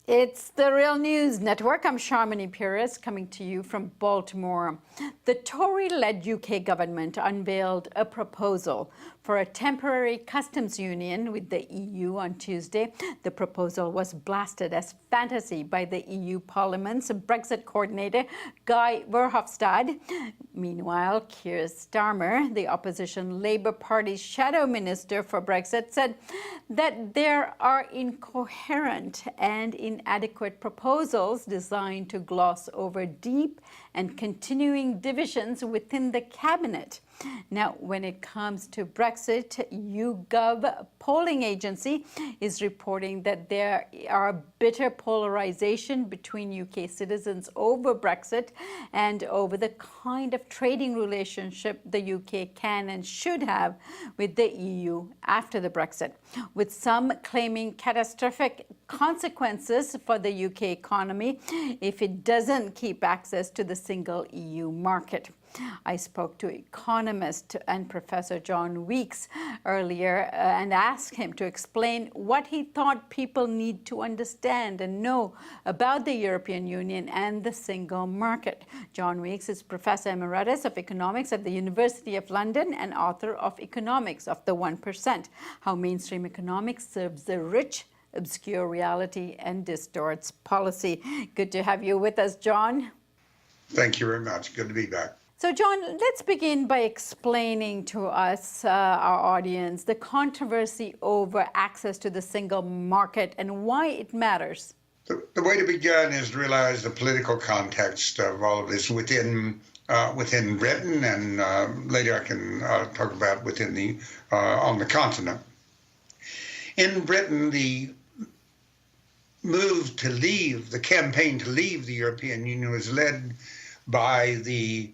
It's the Real News Network. I'm Sharmini Pires coming to you from Baltimore. The Tory-led UK government unveiled a proposal for a temporary customs union with the EU on Tuesday. The proposal was blasted as fantasy by the EU Parliament's Brexit coordinator, Guy Verhofstadt. Meanwhile, Keir Starmer, the opposition Labour Party's shadow minister for Brexit, said that there are incoherent and inadequate proposals designed to gloss over deep and continuing divisions within the cabinet. Now, when it comes to Brexit, YouGov polling agency is reporting that there are bitter polarization between UK citizens over Brexit and over the kind of trading relationship the UK can and should have with the EU after the Brexit, with some claiming catastrophic consequences for the UK economy if it doesn't keep access to the single EU market. I spoke to economist and Professor John Weeks earlier and asked him to explain what he thought people need to understand and know about the European Union and the single market. John Weeks is Professor Emeritus of Economics at the University of London and author of Economics of the 1%, How Mainstream Economics Serves the Rich, Obscure Reality and Distorts Policy. Good to have you with us, John. Thank you very much. Good to be back. So, John, let's begin by explaining to us, our audience, the controversy over access to the single market and why it matters. The way to begin is to realize the political context of all of this within Britain, and later I can talk about within on the continent. In Britain, the move to leave, the campaign to leave the European Union was led by the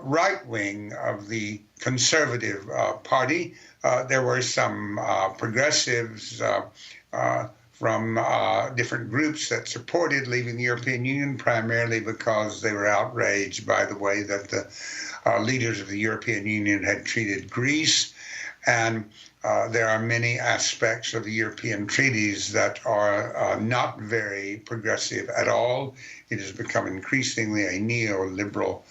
right wing of the Conservative Party. There were some progressives from different groups that supported leaving the European Union, primarily because they were outraged by the way that the leaders of the European Union had treated Greece. And there are many aspects of the European treaties that are not very progressive at all. It has become increasingly a neoliberal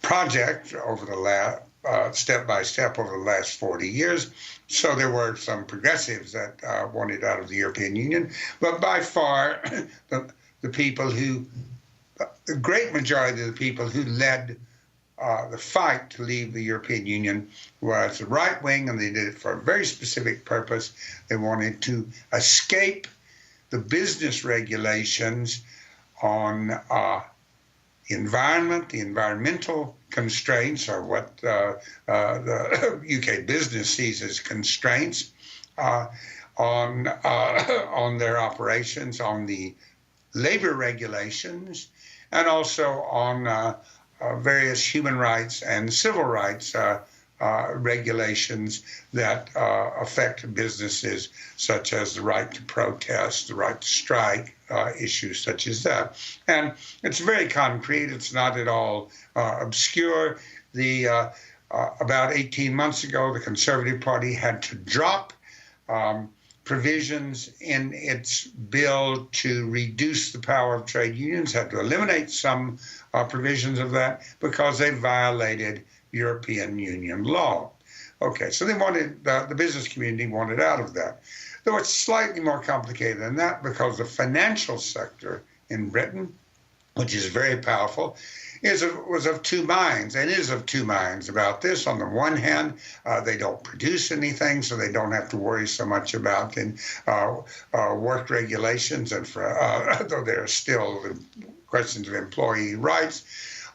project over the last step by step over the last 40 years. So there were some progressives that wanted out of the European Union, but by far the people who, the great majority of the people who led the fight to leave the European Union was the right wing, and they did it for a very specific purpose. They wanted to escape the business regulations on the environment. The environmental constraints are what the UK business sees as constraints on their operations, on the labor regulations, and also on various human rights and civil rights regulations that affect businesses, such as the right to protest, the right to strike, issues such as that. And it's very concrete. It's not at all obscure. About 18 months ago, the Conservative Party had to drop provisions in its bill to reduce the power of trade unions, had to eliminate some provisions of that because they violated European Union law. Okay, so they wanted, the business community wanted out of that. Though it's slightly more complicated than that, because the financial sector in Britain, which is very powerful, was of two minds and is of two minds about this. On the one hand, they don't produce anything, so they don't have to worry so much about work regulations, and though there are still questions of employee rights.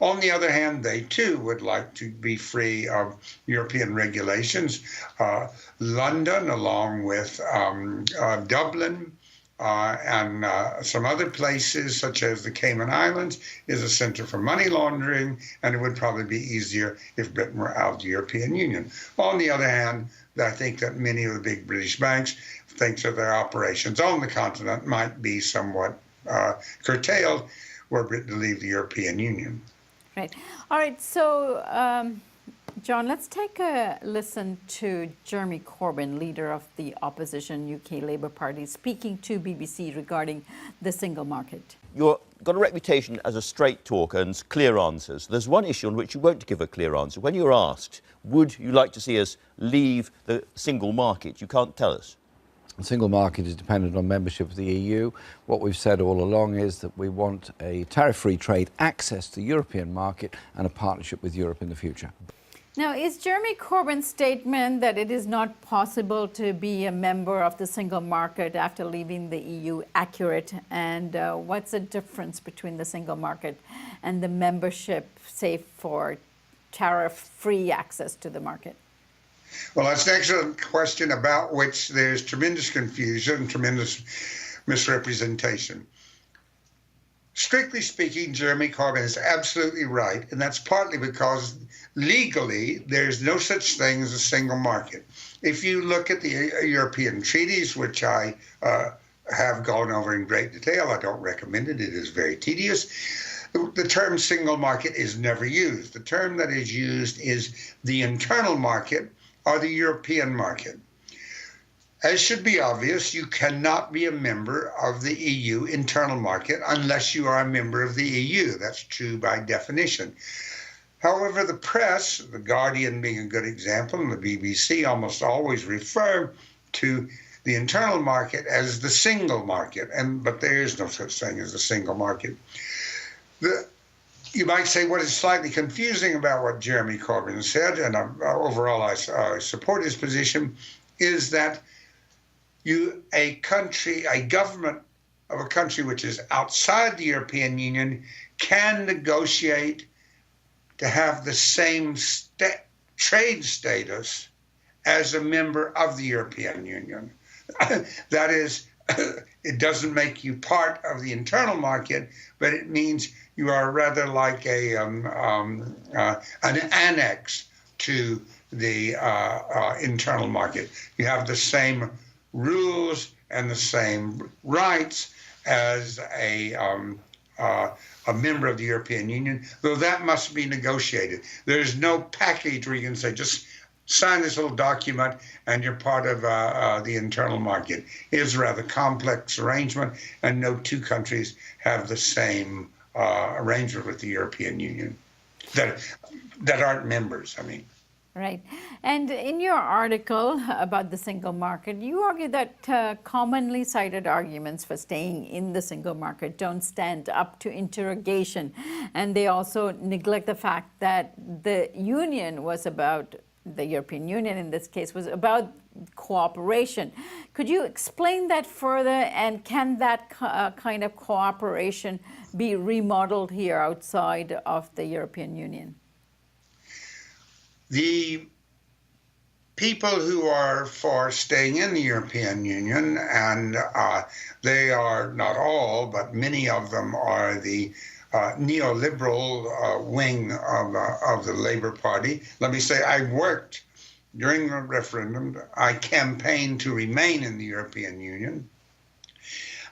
On the other hand, they too would like to be free of European regulations. London, along with Dublin, and some other places, such as the Cayman Islands, is a center for money laundering, and it would probably be easier if Britain were out of the European Union. On the other hand, I think that many of the big British banks think that their operations on the continent might be somewhat curtailed were Britain to leave the European Union. Right. All right. So John, let's take a listen to Jeremy Corbyn, leader of the opposition UK Labour Party, speaking to BBC regarding the single market. You've got a reputation as a straight talker and clear answers. There's one issue on which you won't give a clear answer. When you're asked, would you like to see us leave the single market, you can't tell us. The single market is dependent on membership of the EU. What we've said all along is that we want a tariff-free trade, access to the European market and a partnership with Europe in the future. Now, is Jeremy Corbyn's statement that it is not possible to be a member of the single market after leaving the EU accurate? And what's the difference between the single market and the membership, say, for tariff-free access to the market? Well, that's an excellent question about which there's tremendous confusion, tremendous misrepresentation. Strictly speaking, Jeremy Corbyn is absolutely right, and that's partly because legally there's no such thing as a single market. If you look at the European treaties, which I have gone over in great detail, I don't recommend it, it is very tedious. The term single market is never used. The term that is used is the internal market or the European market. As should be obvious, you cannot be a member of the EU internal market unless you are a member of the EU. That's true by definition. However, the press, The Guardian being a good example, and the BBC almost always refer to the internal market as the single market, but there is no such thing as the single market. You might say what is slightly confusing about what Jeremy Corbyn said, and overall I support his position, is that a government of a country which is outside the European Union can negotiate to have the same trade status as a member of the European Union. That is, it doesn't make you part of the internal market, but it means you are rather like an annex to the internal market. You have the same rules and the same rights as a member of the European Union, though that must be negotiated. There's no package where you can say, just sign this little document and you're part of the internal market. It is a rather complex arrangement, and no two countries have the same arrangement with the European Union that aren't members, I mean. Right. And in your article about the single market, you argue that commonly cited arguments for staying in the single market don't stand up to interrogation. And they also neglect the fact that the European Union in this case, was about cooperation. Could you explain that further, and can that kind of cooperation be remodeled here outside of the European Union? The people who are for staying in the European Union, and they are not all, but many of them are the neoliberal wing of the Labour Party. Let me say, I worked during the referendum. I campaigned to remain in the European Union.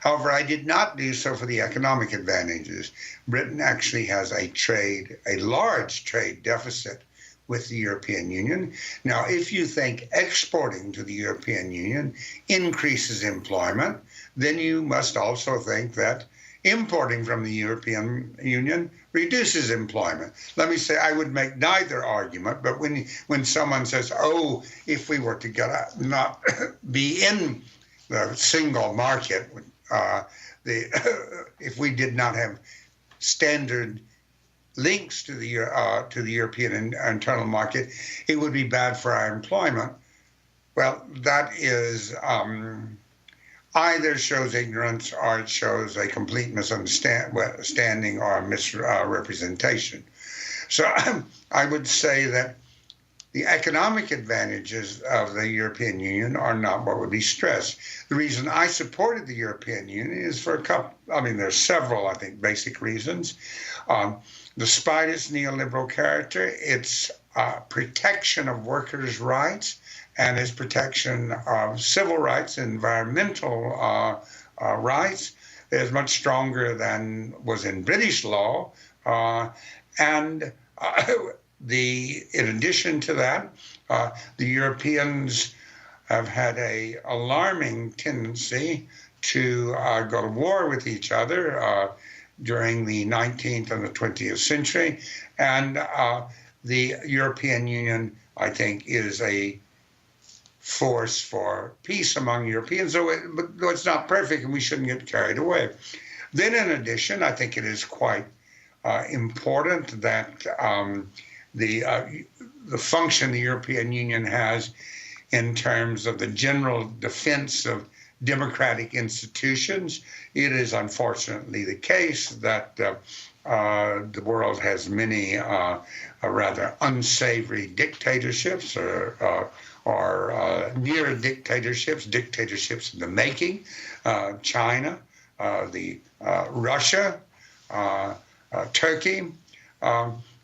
However, I did not do so for the economic advantages. Britain actually has a large trade deficit with the European Union. Now, if you think exporting to the European Union increases employment, then you must also think that importing from the European Union reduces employment. Let me say, I would make neither argument, but when someone says, oh, if we were to not be in the single market, if we did not have standard links to the European internal market, it would be bad for our employment. Well, that is either shows ignorance or it shows a complete misunderstanding or misrepresentation. So I would say that the economic advantages of the European Union are not what would be stressed. The reason I supported the European Union is for a couple, there's several, I think, basic reasons. Despite its neoliberal character, its protection of workers' rights and its protection of civil rights and environmental rights is much stronger than was in British law. And in addition to that, the Europeans have had a alarming tendency to go to war with each other during the 19th and the 20th century. And the European Union, I think, is a force for peace among Europeans, but though it's not perfect and we shouldn't get carried away. Then in addition, I think it is quite important that the function the European Union has in terms of the general defense of democratic institutions. It is unfortunately the case that the world has many rather unsavory dictatorships or near dictatorships in the making. China, Russia, Turkey,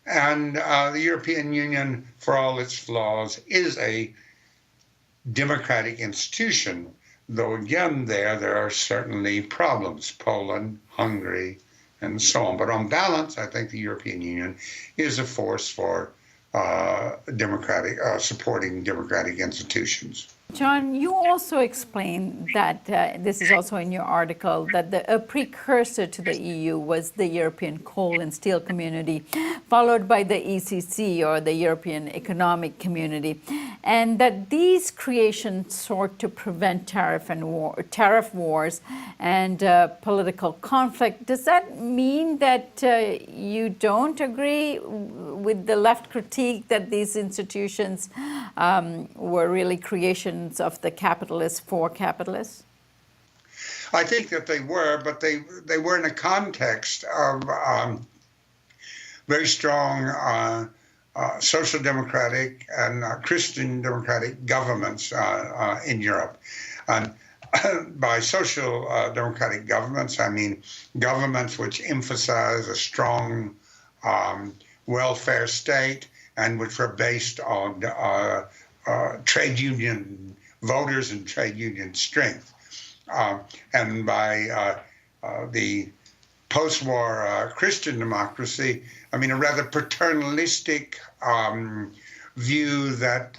and the European Union, for all its flaws, is a democratic institution, though again there are certainly problems, Poland, Hungary, and so on. But on balance, I think the European Union is a force for supporting democratic institutions. John, you also explained that, this is also in your article, that a precursor to the EU was the European Coal and Steel Community, followed by the ECC, or the European Economic Community, and that these creations sought to prevent tariff wars and political conflict. Does that mean that you don't agree with the left critique that these institutions were really creations of the capitalists for capitalists? I think that they were, but they were in a context of very strong social democratic and Christian democratic governments in Europe. And by social democratic governments, I mean governments which emphasize a strong welfare state and which were based on trade union voters and trade union strength. And by the post-war Christian democracy, I mean a rather paternalistic view that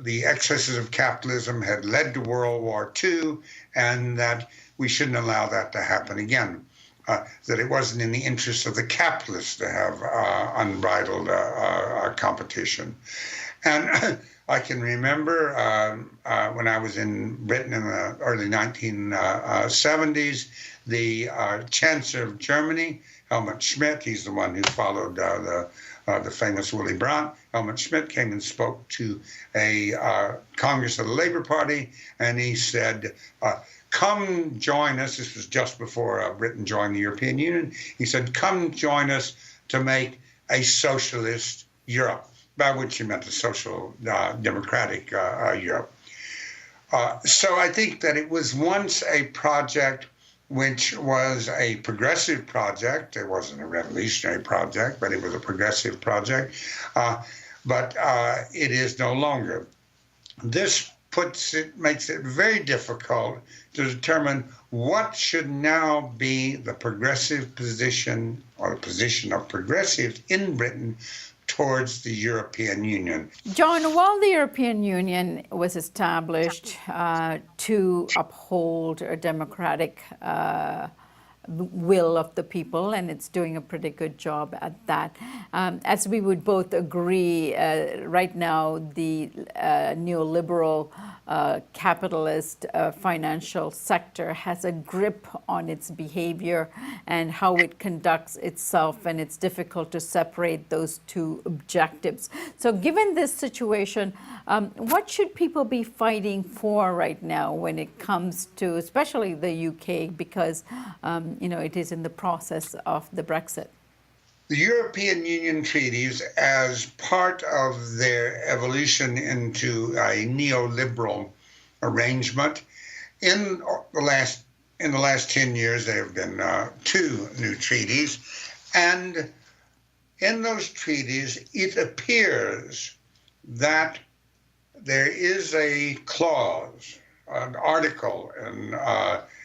the excesses of capitalism had led to World War II and that we shouldn't allow that to happen again. That it wasn't in the interest of the capitalists to have unbridled competition. And I can remember when I was in Britain in the early 1970s, the Chancellor of Germany, Helmut Schmidt, he's the one who followed the famous Willy Brandt. Helmut Schmidt came and spoke to a Congress of the Labour Party, and he said, come join us. This was just before Britain joined the European Union. He said, come join us to make a socialist Europe, by which he meant a social democratic Europe. So I think that it was once a project which was a progressive project. It wasn't a revolutionary project, but it was a progressive project. But it is no longer. This makes it very difficult to determine what should now be the progressive position or the position of progressives in Britain towards the European Union. John, while the European Union was established to uphold a democratic will of the people, and it's doing a pretty good job at that. As we would both agree, right now the neoliberal capitalist financial sector has a grip on its behavior and how it conducts itself, and it's difficult to separate those two objectives. So given this situation, what should people be fighting for right now when it comes to especially the UK, because it is in the process of the Brexit? The European Union treaties, as part of their evolution into a neoliberal arrangement, in the last 10 years there have been 2 new treaties, and in those treaties it appears that there is a clause, an article in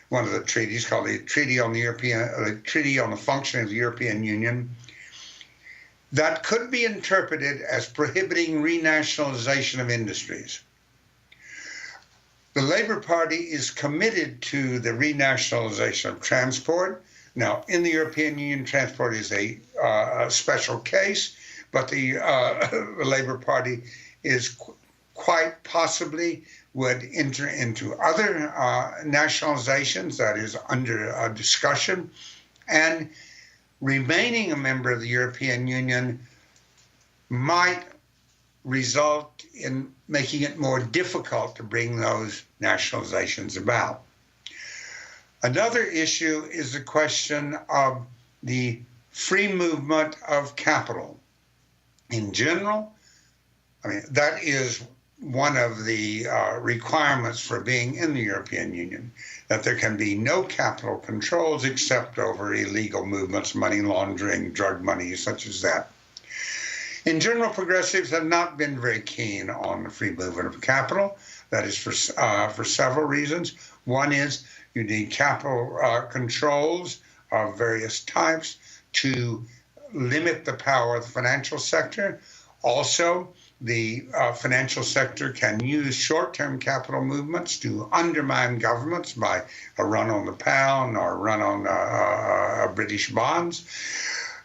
one of the treaties called the Treaty on the Functioning of the European Union, that could be interpreted as prohibiting renationalization of industries. The Labour Party is committed to the renationalization of transport. Now, in the European Union, transport is a special case, but the Labour Party is quite possibly would enter into other nationalizations that is under discussion, and remaining a member of the European Union might result in making it more difficult to bring those nationalizations about. Another issue is the question of the free movement of capital. In general, I mean, that is one of the requirements for being in the European Union, that there can be no capital controls except over illegal movements, money laundering, drug money, such as that. In general, progressives have not been very keen on the free movement of capital. That is for several reasons. One is you need capital controls of various types to limit the power of the financial sector. Also, the financial sector can use short-term capital movements to undermine governments by a run on the pound or a run on British bonds.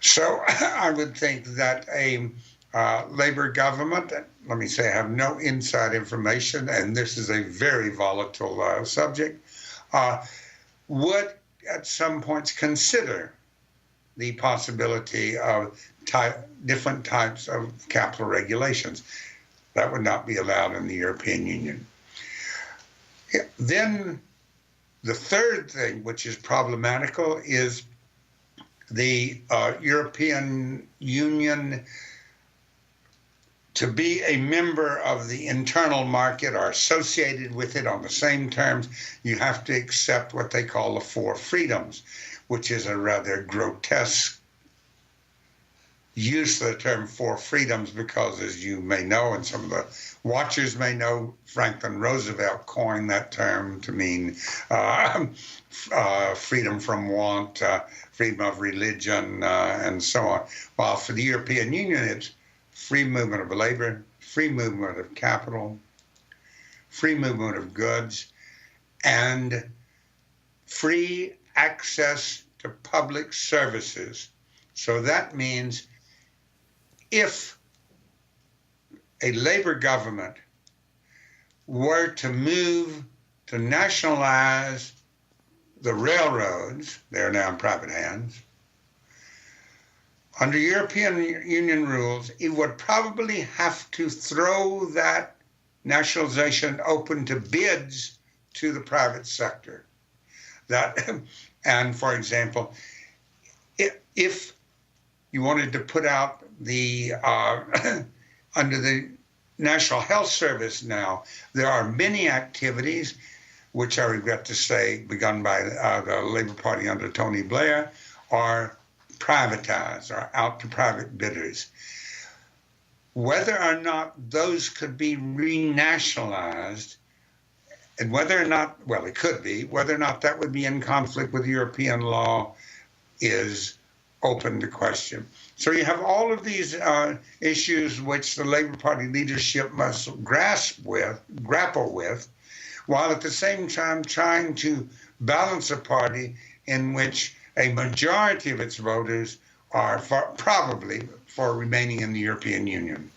So I would think that a Labour government, let me say I have no inside information, and this is a very volatile subject, would at some points consider the possibility of different types of capital regulations. That would not be allowed in the European Union. Then the third thing, which is problematical, is the European Union to be a member of the internal market or associated with it on the same terms. You have to accept what they call the four freedoms, which is a rather grotesque use of the term four freedoms because, as you may know, and some of the watchers may know, Franklin Roosevelt coined that term to mean freedom from want, freedom of religion, and so on. While for the European Union, it's free movement of labor, free movement of capital, free movement of goods, and free access to public services. So that means if a Labour government were to move to nationalize the railroads, they're now in private hands, under European Union rules, it would probably have to throw that nationalization open to bids to the private sector. And for example, if you wanted to put out the, under the National Health Service now, there are many activities, which I regret to say, begun by the Labour Party under Tony Blair, are privatized or out to private bidders. Whether or not those could be renationalized, and whether or not, well, it could be, whether or not that would be in conflict with European law is open to question. So you have all of these issues which the Labour Party leadership must grapple with, while at the same time trying to balance a party in which a majority of its voters are probably for remaining in the European Union.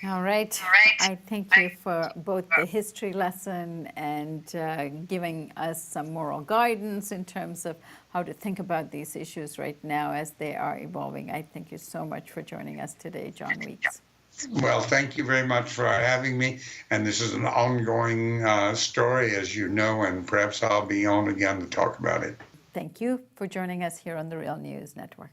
All right. I thank you for both the history lesson and giving us some moral guidance in terms of how to think about these issues right now as they are evolving. I thank you so much for joining us today, John Weeks. Well, thank you very much for having me. And this is an ongoing story, as you know, and perhaps I'll be on again to talk about it. Thank you for joining us here on the Real News Network.